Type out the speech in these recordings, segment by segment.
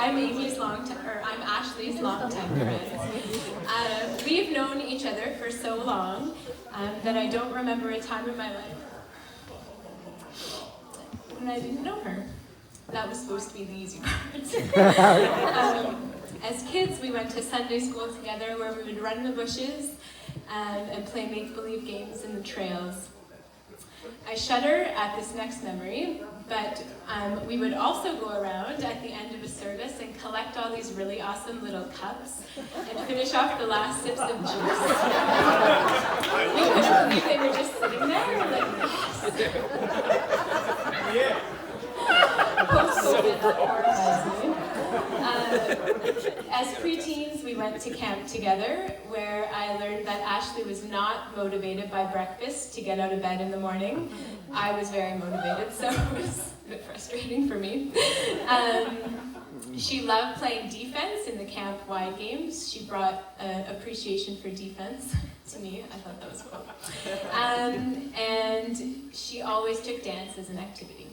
I'm Ashley's longtime friend. We've known each other for so long that I don't remember a time in my life when I didn't know her. That was supposed to be the easy part. As kids, we went to Sunday school together where we would run in the bushes and play make-believe games in the trails. I shudder at this next memory, but we would also go around at the end of a service and collect all these really awesome little cups and finish off the last sips of juice. We couldn't believe they were just sitting there, like, yes. Post-COVID, that horrifies me. As preteens, we went to camp together, where I learned that Ashley was not motivated by breakfast to get out of bed in the morning. I was very motivated, so it was a bit frustrating for me. She loved playing defense in the camp-wide games. She brought appreciation for defense to me. I thought that was cool. And she always took dance as an activity.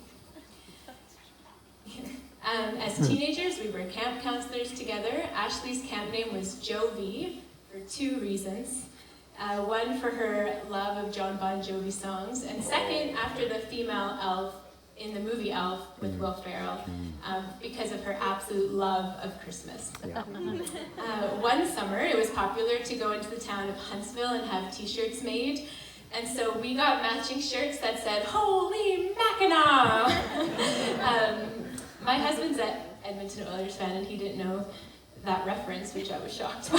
As teenagers, we were camp counselors together. Ashley's camp name was Jo V for two reasons. One, for her love of John Bon Jovi songs, and second, after the female elf in the movie Elf with Will Ferrell, because of her absolute love of Christmas. Yeah. One summer, it was popular to go into the town of Huntsville and have t-shirts made, and so we got matching shirts that said, "Holy Mackinac!" My husband's an Edmonton Oilers fan, and he didn't know that reference, which I was shocked by.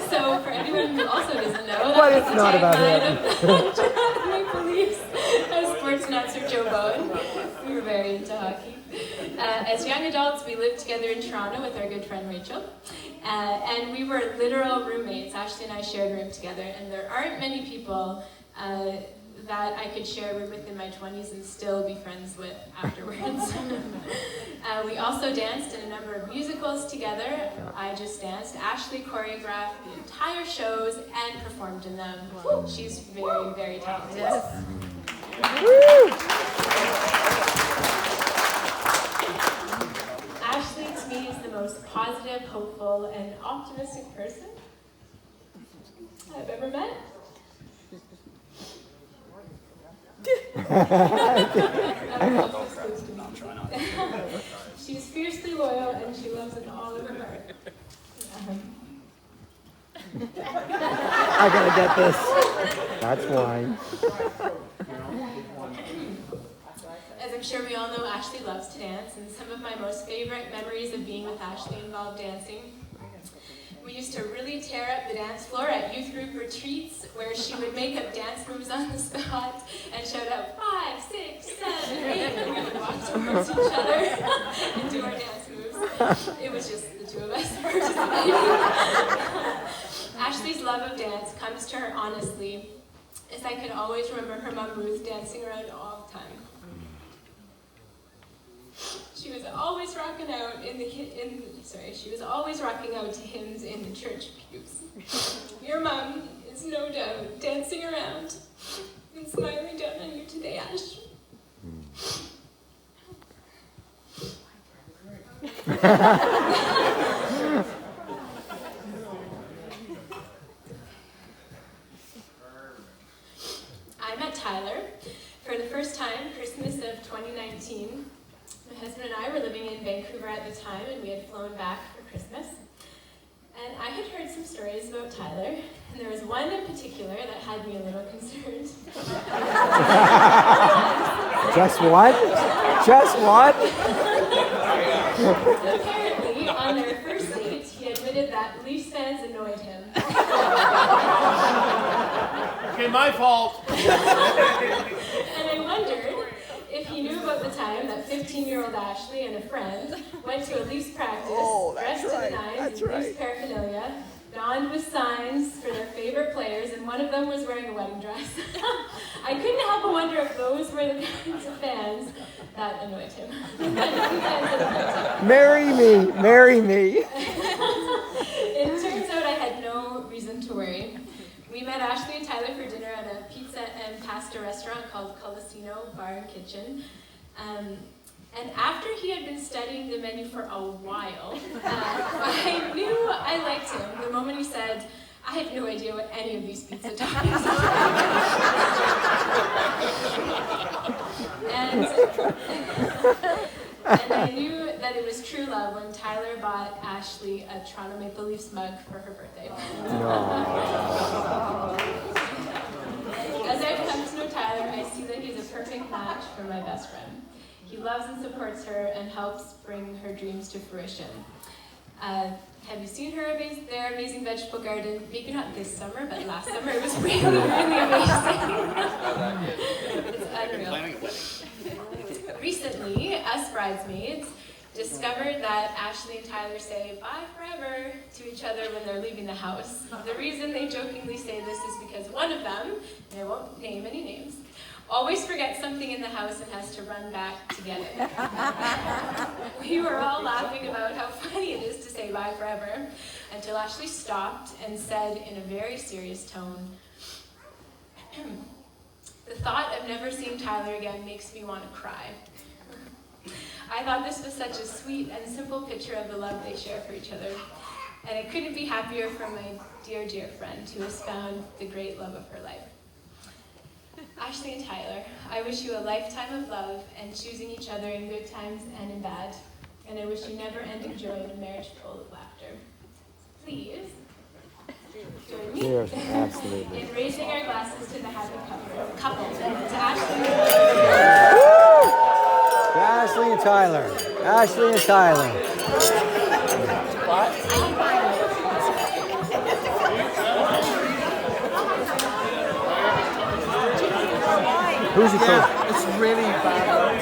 So for anyone who also doesn't know, that's the tagline of the Maple Leafs as sports announcer Joe Bowen. We were very into hockey. As young adults, we lived together in Toronto with our good friend Rachel. And we were literal roommates. Ashley and I shared a room together, and there aren't many people that I could share a room with in my 20s and still be friends with afterwards. We also danced in a number of musicals together. I Just Danced. Ashley choreographed the entire shows and performed in them. She's very, very talented. Yes. Ashley, to me, is the most positive, hopeful, and optimistic person I've ever met. She's fiercely loyal and she loves it all of her heart. I gotta get this. That's why. As I'm sure we all know, Ashley loves to dance, and some of my most favorite memories of being with Ashley involve dancing. We used to really tear up the dance floor at youth group retreats, where she would make up dance moves on the spot and shout out 5, 6, 7, 8, and we would walk towards each other and do our dance moves. It was just the two of us participating. Ashley's love of dance comes to her honestly, as I can always remember her mom Ruth dancing around all the time. She was always rocking out she was always rocking out to hymns in the church pews. Your mom is no doubt dancing around and smiling down on you today, Ash. I met Tyler for the first time Christmas of 2019. My husband and I were living in Vancouver at the time, and we had flown back for Christmas. And I had heard some stories about Tyler, and there was one in particular that had me a little concerned. Just what? Just what? Apparently, on their first date, he admitted that Leafs fans annoyed him. Okay, my fault. And I wondered if he knew about the time that 15-year-old Ashley and a friend went to a Leafs practice, dressed to the nines in Leafs paraphernalia, donned with signs for their favorite players, and one of them was wearing a wedding dress. I couldn't help but wonder if those were the kinds of fans that annoyed him. Marry me, marry me. It turns out I had no reason to worry. We met Ashley and Tyler for dinner at a pizza and pasta restaurant called Colasino Bar and Kitchen. And after he had been studying the menu for a while, I knew I liked him the moment he said, "I have no idea what any of these pizza toppings are." And I knew that it was true love when Tyler bought Ashley a Toronto Maple Leafs mug for her birthday. As I've come to know Tyler, I see that he's a perfect match for my best friend. He loves and supports her and helps bring her dreams to fruition. Have you seen their amazing vegetable garden? Maybe not this summer, but last summer it was really, really amazing. It's unreal. Recently, us bridesmaids discovered that Ashley and Tyler say bye forever to each other when they're leaving the house. The reason they jokingly say this is because one of them, and I won't name any names, always forgets something in the house and has to run back to get it. We were all laughing about how funny it is to say bye forever, until Ashley stopped and said in a very serious tone, "The thought of never seeing Tyler again makes me want to cry." I thought this was such a sweet and simple picture of the love they share for each other, and I couldn't be happier for my dear, dear friend who has found the great love of her life. Ashley and Tyler, I wish you a lifetime of love and choosing each other in good times and in bad, and I wish you never-ending joy in a marriage full of laughter. Please join me Cheers, absolutely. in raising our glasses to the happy couple, to Ashley. Ashley and Tyler. Ashley and Tyler. Who's your coach? It's really bad.